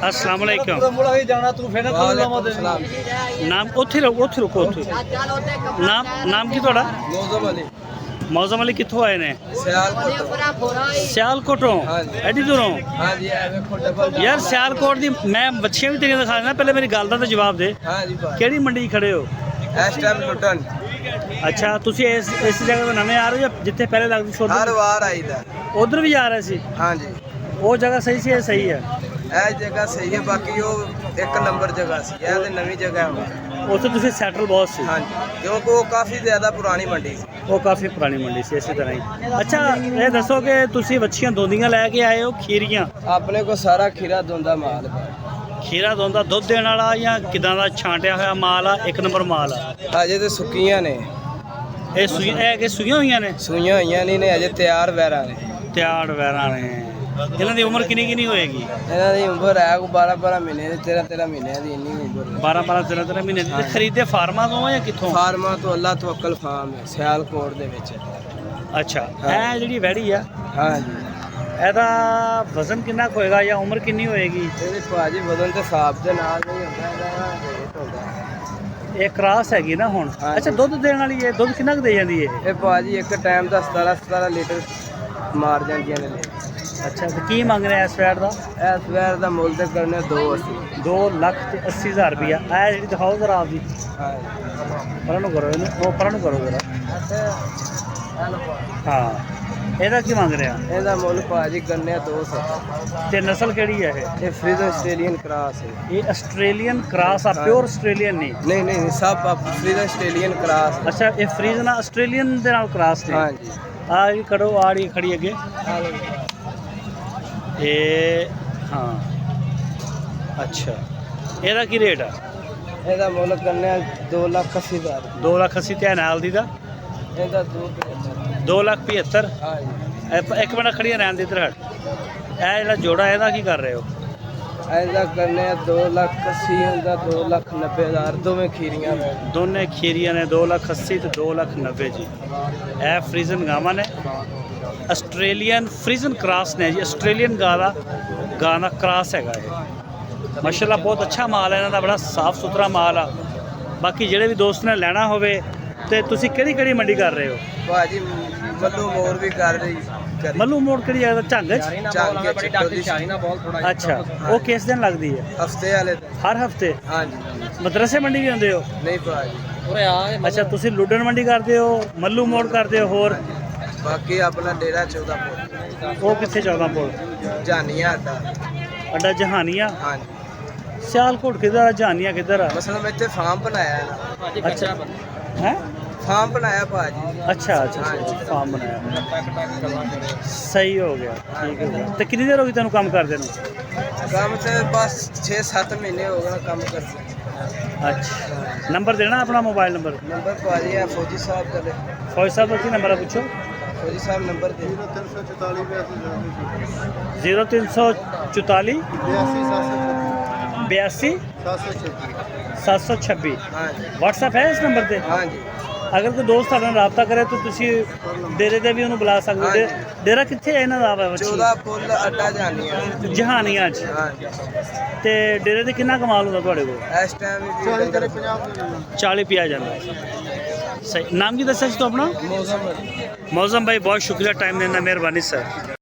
अस्सलाम वालेकुम। नाम उत्थे रुको उत्थे। नाम की थोड़ा? मौजम अली कितों आए ने? सियालकोटों एडी दूरों? यार सियालकोट दी मैं बच्चियां भी तेरियां दिखा देना, पहले मेरी गल दा तो जवाब दे। केड़ी मंडी खड़े हो इस टाइम लुटन? अच्छा तुसी इस जगह तो नवे आ रहे हो या जिथे पहले लगदी सी हर वार आईदा? उधर भी जा रहे सी? हाँ जी। वो जगह सही सी? सही है ਇਹ ਜਗ੍ਹਾ ਸਹੀ ਹੈ, ਬਾਕੀ ਉਹ ਇੱਕ ਨੰਬਰ ਜਗ੍ਹਾ ਸੀ, ਇਹ ਤੇ ਨਵੀਂ ਜਗ੍ਹਾ ਹੈ। ਉੱਥੇ ਤੁਸੀਂ ਸੈਟਲ ਬਹੁਤ ਸੀ? ਹਾਂਜੀ, ਕਿਉਂਕਿ ਉਹ ਕਾਫੀ ਜ਼ਿਆਦਾ ਪੁਰਾਣੀ ਮੰਡੀ ਸੀ। ਉਹ ਕਾਫੀ ਪੁਰਾਣੀ ਮੰਡੀ ਸੀ ਇਸੇ ਤਰ੍ਹਾਂ ਹੀ। ਅੱਛਾ ਇਹ ਦੱਸੋ ਕਿ ਤੁਸੀਂ ਵੱਛੀਆਂ ਦੋਂਦੀਆਂ ਲੈ ਕੇ ਆਏ ਹੋ ਖੀਰੀਆਂ? ਆਪਣੇ ਕੋਲ ਸਾਰਾ ਖੀਰਾ ਦੋਂਦਾ ਮਾਲ ਹੈ। ਖੀਰਾ ਦੋਂਦਾ ਦੁੱਧ ਦੇਣ ਵਾਲਾ ਜਾਂ ਕਿਦਾਂ ਦਾ ਛਾਂਟਿਆ ਹੋਇਆ ਮਾਲ ਆ? ਇੱਕ ਨੰਬਰ ਮਾਲ ਆ? ਅਜੇ ਤੇ ਸੁੱਕੀਆਂ ਨੇ ਇਹ ਸੂਈਆਂ? ਇਹ ਕਿ ਸੂਈਆਂ ਹੋਈਆਂ ਨੇ? ਸੂਈਆਂ ਹੋਈਆਂ ਨਹੀਂ ਨੇ, ਅਜੇ ਤਿਆਰ ਵੈਰਾਂ ਨੇ। ਤਿਆੜ ਵੈਰਾਂ ਨੇ। ਇਹਨਾਂ ਦੀ ਉਮਰ ਕਿੰਨੀ ਹੋਏਗੀ? ਇਹਨਾਂ ਦੀ ਉਮਰ ਹੈ 12 ਮਹੀਨੇ ਦੀ, 13 ਮਹੀਨਿਆਂ ਦੀ ਇੰਨੀ ਉਮਰ ਹੈ। 13 ਮਹੀਨੇ ਦੀ। ਖਰੀਦੇ ਫਾਰਮਾਂ ਤੋਂ ਜਾਂ ਕਿੱਥੋਂ? ਫਾਰਮਾਂ ਤੋਂ, ਅੱਲਾ ਤਵੱਕਲ ਫਾਰਮ ਹੈ ਸਿਆਲਕੋਟ ਦੇ ਵਿੱਚ। ਅੱਛਾ ਇਹ ਜਿਹੜੀ ਵੈੜੀ ਆ ਹਾਂਜੀ, ਇਹਦਾ ਵਜ਼ਨ ਕਿੰਨਾ ਕੁ ਹੋਏਗਾ ਜਾਂ ਉਮਰ ਕਿੰਨੀ ਹੋਏਗੀ? ਇਹਦੇ ਭਾਜੀ ਵਜ਼ਨ ਤੇ ਹਿਸਾਬ ਦੇ ਨਾਲ ਨਹੀਂ ਹੁੰਦਾ, ਇਹਦਾ ਰੇਟ ਹੁੰਦਾ। ਇਹ ਕ੍ਰਾਸ ਹੈਗੀ ਨਾ ਹੁਣ? ਅੱਛਾ ਦੁੱਧ ਦੇਣ ਵਾਲੀ ਹੈ? ਦੁੱਧ ਕਿੰਨਾ ਕੁ ਦੇ ਜਾਂਦੀ ਹੈ ਇਹ ਭਾਜੀ ਇੱਕ ਟਾਈਮ ਦਾ 17 ਲੀਟਰ ਮਾਰ ਜਾਂਦੀਆਂ ਨੇ। ਅੱਛਾ ਤੇ ਕੀ ਮੰਗ ਰਿਹਾ ਇਸ ਵੈੜ ਦਾ? ਇਸ ਵੈਰ ਦਾ ਮੁੱਲ ਤੇ ਕਰਨੇ 2,80,000 ਰੁਪਇਆ। ਇਹ ਜਿਹੜੀ ਦਿਖਾਓ ਜ਼ਰਾ ਆਪਦੀ। ਹਾਂ ਪਰਾਂ ਨੂੰ ਕਰੋ ਇਹਨੂੰ, ਉਹ ਪਰਾਂ ਨੂੰ ਕਰੋ ਜ਼ਰਾ। ਹਾਂ ਇਹਦਾ ਕੀ ਮੰਗ ਰਿਹਾ? ਇਹਦਾ ਮੁੱਲ ਭਾਜੀ ਕਰਨੇ 270। ਤੇ ਨਸਲ ਕਿਹੜੀ ਹੈ ਇਹ ਫਰੀਜ਼ ਆਸਟ੍ਰੇਲੀਅਨ ਕ੍ਰਾਸ ਹੈ। ਇਹ ਆਸਟ੍ਰੇਲੀਅਨ ਕ੍ਰਾਸ ਆ? ਪਿਓਰ ਆਸਟ੍ਰੇਲੀਅਨ ਨਹੀਂ? ਨਹੀਂ ਸਭ ਫਰੀਜ਼ ਆਸਟ੍ਰੇਲੀਅਨ ਕ੍ਰਾਸ। ਅੱਛਾ ਇਹ ਫਰੀਜ਼ ਨਾਲ ਆਸਟ੍ਰੇਲੀਅਨ ਦੇ ਨਾਲ ਕ੍ਰਾਸ ਨੇ? ਹਾਂਜੀ। ਆ ਜੀ ਕਰੋ, ਆ ਰਹੀ ਖੜੀ ਅੱਗੇ ਇਹ। ਹਾਂ ਅੱਛਾ ਇਹਦਾ ਕੀ ਰੇਟ ਆ? ਇਹਦਾ ਮੁੱਲ ਕਰਨੇ 2,80,000। 2,80,000 ਤੇ ਨਾਲ ਦੀ ਦਾ? ਇਹਦਾ 2,75,000। ਹਾਂਜੀ। ਇੱਕ ਮਿੰਟ ਖੜੀਆਂ ਰਹਿਣ ਦੇ ਇੱਧਰ ਹਟ। ਇਹ ਜਿਹੜਾ ਜੋੜਾ ਇਹਦਾ ਕੀ ਕਰ ਰਹੇ ਹੋ? ਇਹਦਾ ਕਰਨੇ 2,80,000 ਹੁੰਦਾ, 2,90,000 ਦੋਵੇਂ ਖੀਰੀਆਂ ਨੇ। ਦੋਨੇ ਖੀਰੀਆਂ ਨੇ 2,80,000 ਤੇ 2,90,000 ਜੀ। ਇਹ ਫਰੀਜ਼ਨ ਗਾਵਾਂ ਨੇ, ਆਸਟ੍ਰੇਲੀਅਨ ਫਰੀਜ਼ਨ ਕ੍ਰਾਸ ਨੇ ਜੀ। ਆਸਟ੍ਰੇਲੀਅਨ ਗਾਂ ਦਾ ਕ੍ਰਾਸ ਹੈਗਾ ਇਹ। ਮਾਸ਼ਾਅੱਲਾ ਬਹੁਤ ਅੱਛਾ ਮਾਲ ਹੈ ਇਹਨਾਂ ਦਾ, ਬੜਾ ਸਾਫ ਸੁਥਰਾ ਮਾਲ ਆ। ਬਾਕੀ ਜਿਹੜੇ ਵੀ ਦੋਸਤ ਨੇ ਲੈਣਾ ਹੋਵੇ ਤੇ ਤੁਸੀਂ ਕਿਹੜੀ ਮੰਡੀ ਕਰ ਰਹੇ ਹੋ? ਭਾਜੀ ਮੱਲੂ ਮੋਰ ਵੀ ਕਰ ਰਹੀ। ਮੱਲੂ ਮੋੜ ਕਿਹੜੀ ਜਗ੍ਹਾ? ਝੰਗ ਚ? ਅੱਛਾ ਉਹ ਕਿਸ ਦਿਨ ਲੱਗਦੀ ਹੈ? ਹਫਤੇ ਵਾਲੇ ਦਿਨ। ਹਰ ਹਫਤੇ? ਹਾਂਜੀ। ਮਦਰਸੇ ਮੰਡੀ ਵੀ ਆਉਂਦੇ ਹੋ? ਨਹੀਂ ਭਾਜੀ। ਅੱਛਾ ਤੁਸੀਂ ਲੁੱਡਣ ਮੰਡੀ ਕਰਦੇ ਹੋ, ਮੱਲੂ ਮੋੜ ਕਰਦੇ ਹੋ, ਹੋਰ? ਬਾਕੀ ਆਪਣਾ ਡੇਰਾ 14 ਪੁਲ। ਉਹ ਕਿੱਥੇ 14 ਪੁਲ? ਜਾਨੀਆਂ ਅੱਡਾ ਜਹਾਨੀਆਂ? ਹਾਂਜੀ। ਸਿਆਲਕੋਟ ਕਿੱਧਰ ਆ, ਜਹਾਨੀਆਂ ਕਿੱਧਰ ਆ? ਮਸਲਾ ਮੈਂ ਇੱਥੇ ਫਾਰਮ ਬਣਾਇਆ ਨਾ। ਅੱਛਾ ਹੈ ਫਾਰਮ ਬਣਾਇਆ ਭਾਜੀ। ਅੱਛਾ ਫਾਰਮ ਬਣਾਇਆ, ਸਹੀ ਹੋ ਗਿਆ, ਠੀਕ ਹੋ ਗਿਆ। ਤੇ ਕਿੰਨੀ ਦੇਰ ਹੋ ਗਈ ਤੈਨੂੰ ਕੰਮ ਕਰਦੇ ਨੂੰ? ਕੰਮ ਤੇ ਬਸ 6-7 ਮਹੀਨੇ ਹੋ ਗਏ ਕੰਮ ਕਰਦੇ। ਅੱਛਾ ਨੰਬਰ ਦੇਣਾ ਆਪਣਾ, ਮੋਬਾਈਲ ਨੰਬਰ? ਨੰਬਰ ਭਾਜੀ ਹੈ ਫੌਜੀ ਸਾਹਿਬ ਦਾ। ਫੌਜੀ ਸਾਹਿਬ ਦਾ ਕੀ ਨੰਬਰ ਹੈ ਪੁੱਛੋ? ਫੌਜੀ ਸਾਹਿਬ ਨੰਬਰ ਦੇ 0344 82 726। ਹਾਂਜੀ। WhatsApp ਹੈ ਇਸ ਨੰਬਰ ਤੇ? ਹਾਂਜੀ। ਅਗਰ ਕੋਈ ਦੋਸਤ ਤੁਹਾਡੇ ਨਾਲ ਰਾਬਤਾ ਕਰੇ ਤਾਂ ਤੁਸੀਂ ਡੇਰੇ ਤੇ ਵੀ ਉਹਨੂੰ ਬੁਲਾ ਸਕਦੇ ਹੋ। ਡੇਰਾ ਕਿੱਥੇ ਹੈ ਇਹਨਾਂ ਦਾ? 14 ਪੁੱਲ ਅੱਡਾ ਜਾਨੀਆਂ ਜਹਾਨੀਆਂ 'ਚ। ਹਾਂਜੀ। ਤੇ ਡੇਰੇ ਤੇ ਕਿੰਨਾ ਕਮਾਲ ਹੁੰਦਾ ਤੁਹਾਡੇ ਕੋਲ? ਇਸ ਟਾਈਮ 40-50 ਜਾਂਦਾ। ਸਹੀ। ਨਾਮ ਕੀ ਦੱਸਿਆ ਸੀ ਤੂੰ ਆਪਣਾ? ਮੌਸਮ। मौजम भाई बहुत शुक्रिया टाइम देना, मेहरबानी सर।